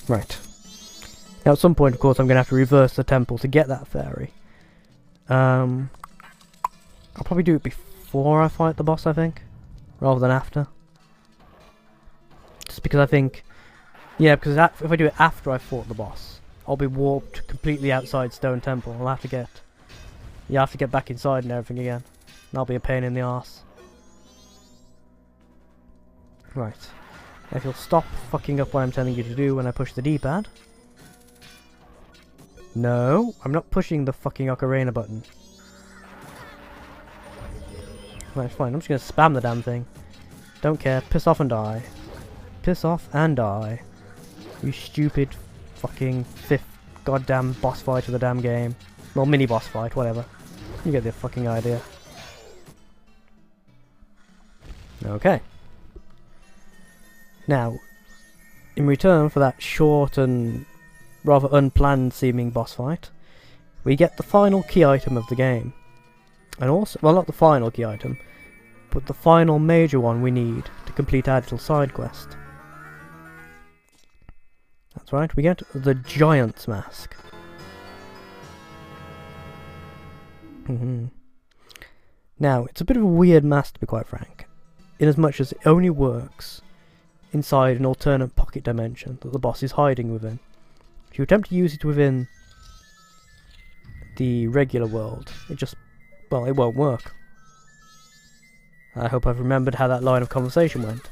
Right. Now at some point, of course, I'm going to have to reverse the temple to get that fairy. I'll probably do it before I fight the boss, I think, rather than after. Just because I think, yeah, because if I do it after I fought the boss, I'll be warped completely outside Stone Temple. I'll have to get back inside and everything again. And that'll be a pain in the arse. Right. If you'll stop fucking up what I'm telling you to do when I push the D-pad. No, I'm not pushing the fucking Ocarina button. Right, fine, I'm just gonna spam the damn thing. Don't care, piss off and die. Piss off and die. You stupid fucking 5th goddamn boss fight of the damn game. Well, mini boss fight, whatever. You get the fucking idea. Okay. Now, in return for that short and rather unplanned seeming boss fight, we get the final key item of the game. And also, well, not the final key item, but the final major one we need to complete our little side quest. That's right, we get the Giant's Mask. Now, it's a bit of a weird mask, to be quite frank, in as much as it only works inside an alternate pocket dimension that the boss is hiding within. If you attempt to use it within the regular world, it won't work. I hope I've remembered how that line of conversation went.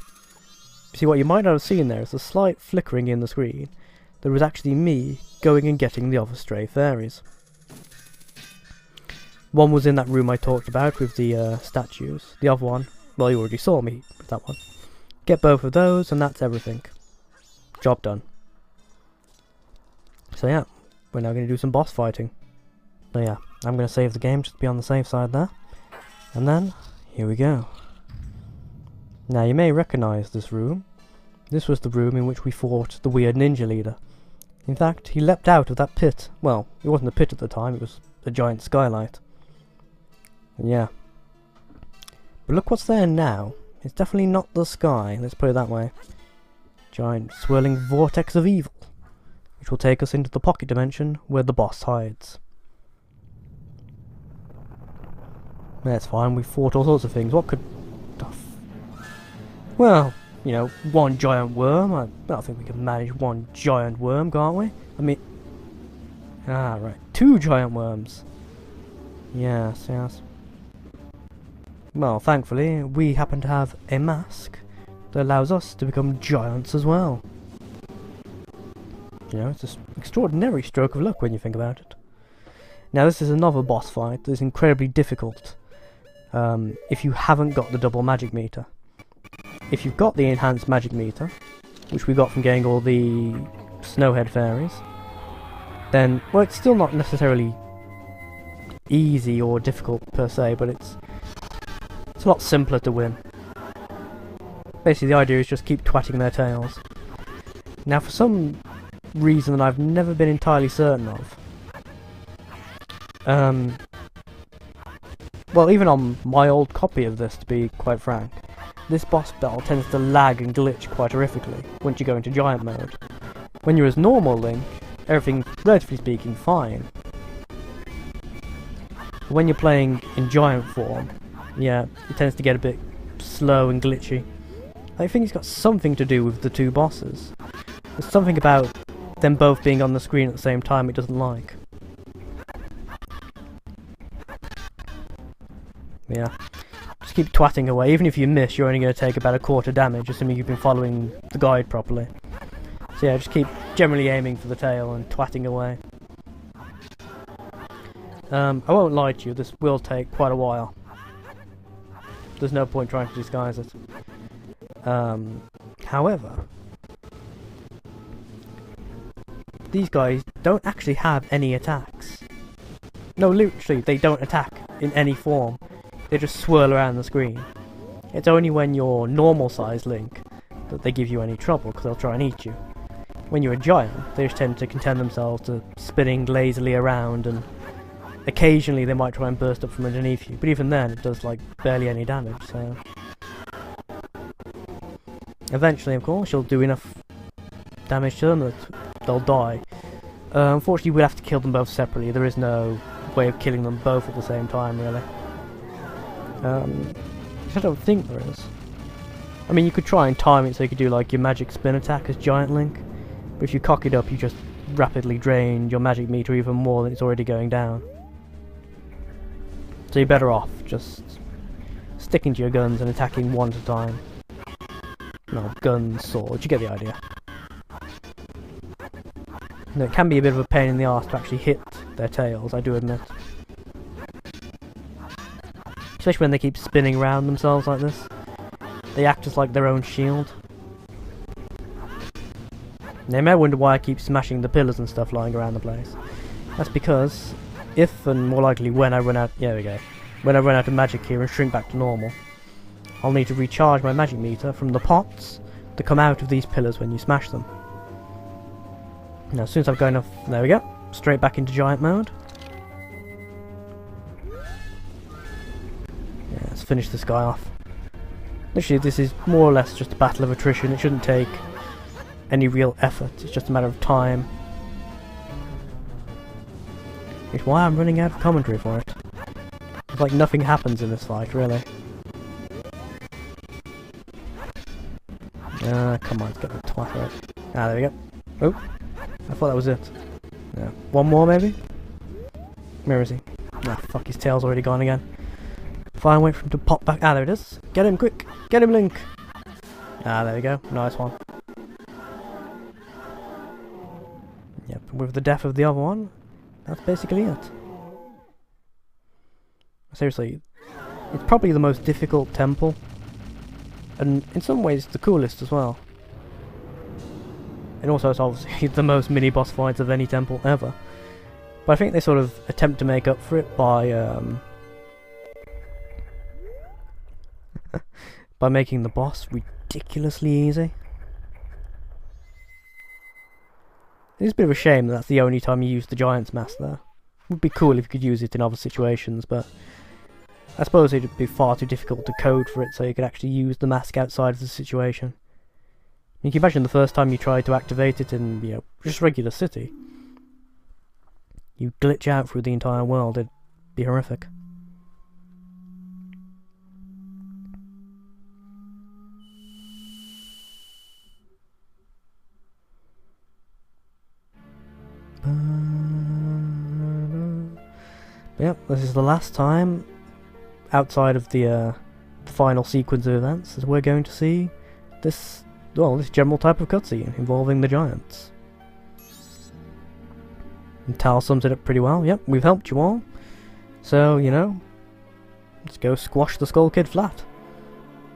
You see, what you might not have seen there is a slight flickering in the screen. There was actually me going and getting the other stray fairies. One was in that room I talked about with the statues. The other one, well, you already saw me with that one. Get both of those and that's everything. Job done. So yeah, we're now going to do some boss fighting. So yeah, I'm going to save the game just to be on the safe side there. And then, here we go. Now you may recognise this room. This was the room in which we fought the weird ninja leader. In fact, he leapt out of that pit. Well, it wasn't a pit at the time, it was a giant skylight. And yeah. But look what's there now. It's definitely not the sky, let's put it that way. Giant swirling vortex of evil, which will take us into the pocket dimension where the boss hides. That's fine, we fought all sorts of things. What could... Well, you know, one giant worm. I don't think we can manage one giant worm, can't we? I mean... Ah, right. 2 giant worms. Yes, yes. Well, thankfully, we happen to have a mask that allows us to become giants as well. You know, it's an extraordinary stroke of luck when you think about it. Now, this is another boss fight that is incredibly difficult if you haven't got the double magic meter. If you've got the enhanced magic meter, which we got from getting all the snowhead fairies, then, well, it's still not necessarily easy or difficult per se, but it's a lot simpler to win. Basically, the idea is just keep twatting their tails. Now, for some reason that I've never been entirely certain of, well, even on my old copy of this, to be quite frank, this boss battle tends to lag and glitch quite horrifically once you go into giant mode. When you're as normal Link, everything, relatively speaking, fine. When you're playing in giant form, yeah, it tends to get a bit slow and glitchy. I think it's got something to do with the 2 bosses. There's something about them both being on the screen at the same time it doesn't like. Yeah. Just keep twatting away. Even if you miss, you're only going to take about 1/4 damage, assuming you've been following the guide properly. So yeah, just keep generally aiming for the tail and twatting away. I won't lie to you, this will take quite a while. There's no point trying to disguise it. However, these guys don't actually have any attacks. No, literally, they don't attack in any form. They just swirl around the screen. It's only when you're normal size Link that they give you any trouble, because they'll try and eat you. When you're a giant, they just tend to content themselves to spinning lazily around, and occasionally they might try and burst up from underneath you, but even then it does like barely any damage, so... Eventually, of course, you'll do enough damage to them that they'll die. Unfortunately, we'll have to kill them both separately. There is no way of killing them both at the same time, really. I don't think there is. I mean, you could try and time it so you could do like your magic spin attack as Giant Link, but if you cock it up, you just rapidly drain your magic meter even more than it's already going down. So you're better off just sticking to your guns and attacking one at a time. No, guns, swords, you get the idea. And it can be a bit of a pain in the arse to actually hit their tails, I do admit. Especially when they keep spinning around themselves like this. They act as like their own shield. Now you may wonder why I keep smashing the pillars and stuff lying around the place. That's because if, and more likely when I run out, there we go, when I run out of magic here and shrink back to normal, I'll need to recharge my magic meter from the pots that come out of these pillars when you smash them. Now as soon as I've got enough, there we go, straight back into giant mode. Yeah, let's finish this guy off. Literally, this is more or less just a battle of attrition. It shouldn't take any real effort, it's just a matter of time. It's why I'm running out of commentary for it. It's like nothing happens in this fight, really. Come on, let's get the twat right. Ah, there we go. Oh, I thought that was it. Yeah. One more, maybe? Where is he? Ah, fuck, his tail's already gone again. Fine, wait for him to pop back. Ah, there it is. Get him, quick! Get him, Link! Ah, there we go. Nice one. Yep, with the death of the other one, that's basically it. Seriously, it's probably the most difficult temple. And in some ways, the coolest as well. And also, it's obviously the most mini-boss fights of any temple ever. But I think they sort of attempt to make up for it by by making the boss ridiculously easy. It's a bit of a shame that that's the only time you use the Giant's Mask there. It would be cool if you could use it in other situations, but I suppose it would be far too difficult to code for it so you could actually use the mask outside of the situation. You can imagine the first time you try to activate it in, you know, just regular city. You glitch out through the entire world, it'd be horrific. Yep, this is the last time, outside of the final sequence of events, that we're going to see this, well, this general type of cutscene involving the giants. And Tal sums it up pretty well. Yep, we've helped you all. So, you know, let's go squash the Skull Kid flat.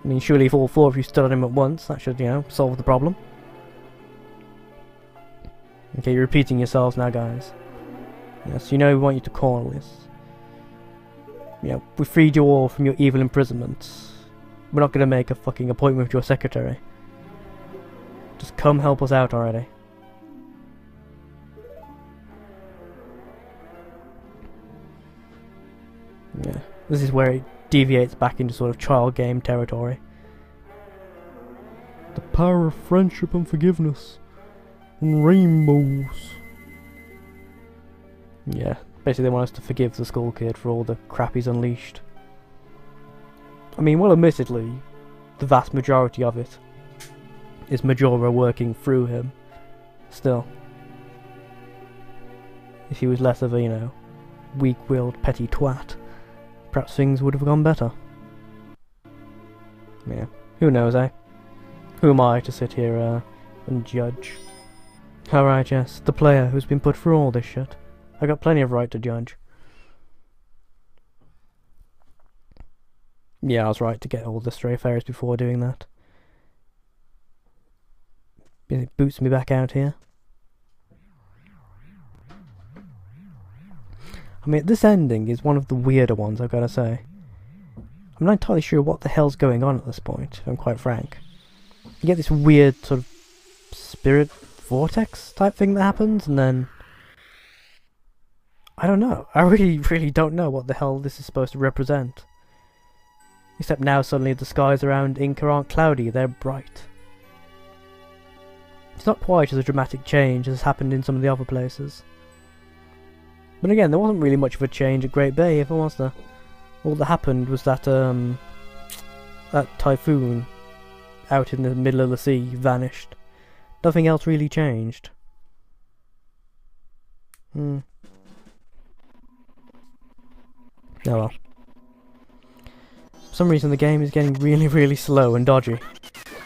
I mean, surely if all four of you stood on him at once, that should, you know, solve the problem. Okay, you're repeating yourselves now, guys. Yes, you know we want you to call this. Yeah, we freed you all from your evil imprisonment. We're not going to make a fucking appointment with your secretary. Just come help us out already. Yeah, this is where it deviates back into sort of child game territory. The power of friendship and forgiveness. And rainbows. Yeah, basically they want us to forgive the Skull Kid for all the crap he's unleashed. I mean, well, admittedly, the vast majority of it is Majora working through him. Still. If he was less of a, you know, weak-willed petty twat, perhaps things would have gone better. Yeah, who knows, eh? Who am I to sit here and judge? Alright, yes, the player who's been put through all this shit. I got plenty of right to judge. Yeah, I was right to get all the stray fairies before doing that. It boots me back out here. I mean, this ending is one of the weirder ones, I've got to say. I'm not entirely sure what the hell's going on at this point, if I'm quite frank. You get this weird sort of spirit vortex type thing that happens, and then I don't know. I really don't know what the hell this is supposed to represent. Except now suddenly the skies around Inca aren't cloudy, they're bright. It's not quite as a dramatic change as happened in some of the other places. But again, there wasn't really much of a change at Great Bay, if I was there. All that happened was that that typhoon out in the middle of the sea vanished. Nothing else really changed. Oh well. For some reason the game is getting really, really slow and dodgy.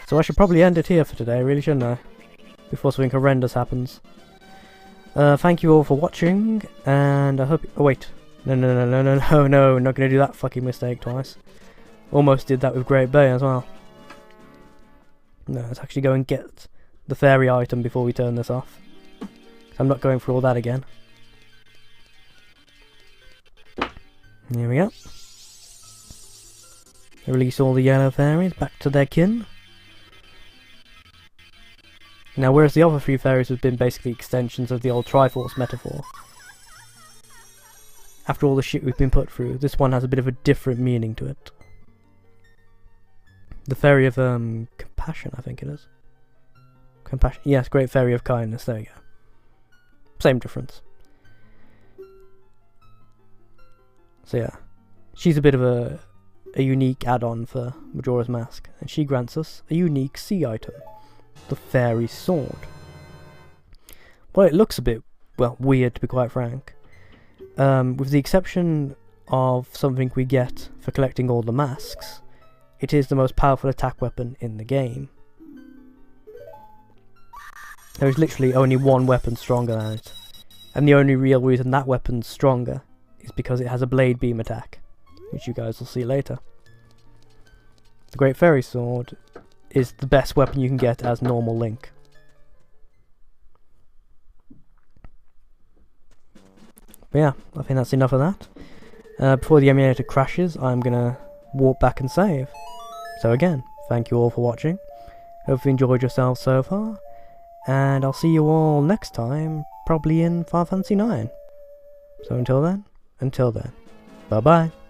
So I should probably end it here for today, really, shouldn't I? Before something horrendous happens. Thank you all for watching, and I hope... Oh wait. No, not gonna do that fucking mistake twice. Almost did that with Great Bay as well. No, let's actually go and get the fairy item before we turn this off. I'm not going through all that again. Here we go. Release all the yellow fairies back to their kin. Now, whereas the other three fairies have been basically extensions of the old Triforce metaphor, after all the shit we've been put through, this one has a bit of a different meaning to it. The fairy of compassion, I think it is. Compassion, yes, great fairy of kindness, there you go. Same difference. So yeah, she's a bit of a unique add-on for Majora's Mask, and she grants us a unique sea item, the Fairy Sword. Well, it looks a bit, well, weird to be quite frank. With the exception of something we get for collecting all the masks, it is the most powerful attack weapon in the game. There is literally only one weapon stronger than it, and the only real reason that weapon's stronger is because it has a blade beam attack, which you guys will see later. The Great Fairy Sword is the best weapon you can get as normal Link. But yeah, I think that's enough of that. Before the emulator crashes, I'm gonna warp back and save. So again, thank you all for watching. Hope you enjoyed yourselves so far, and I'll see you all next time, probably in Final Fantasy IX. So until then, bye bye.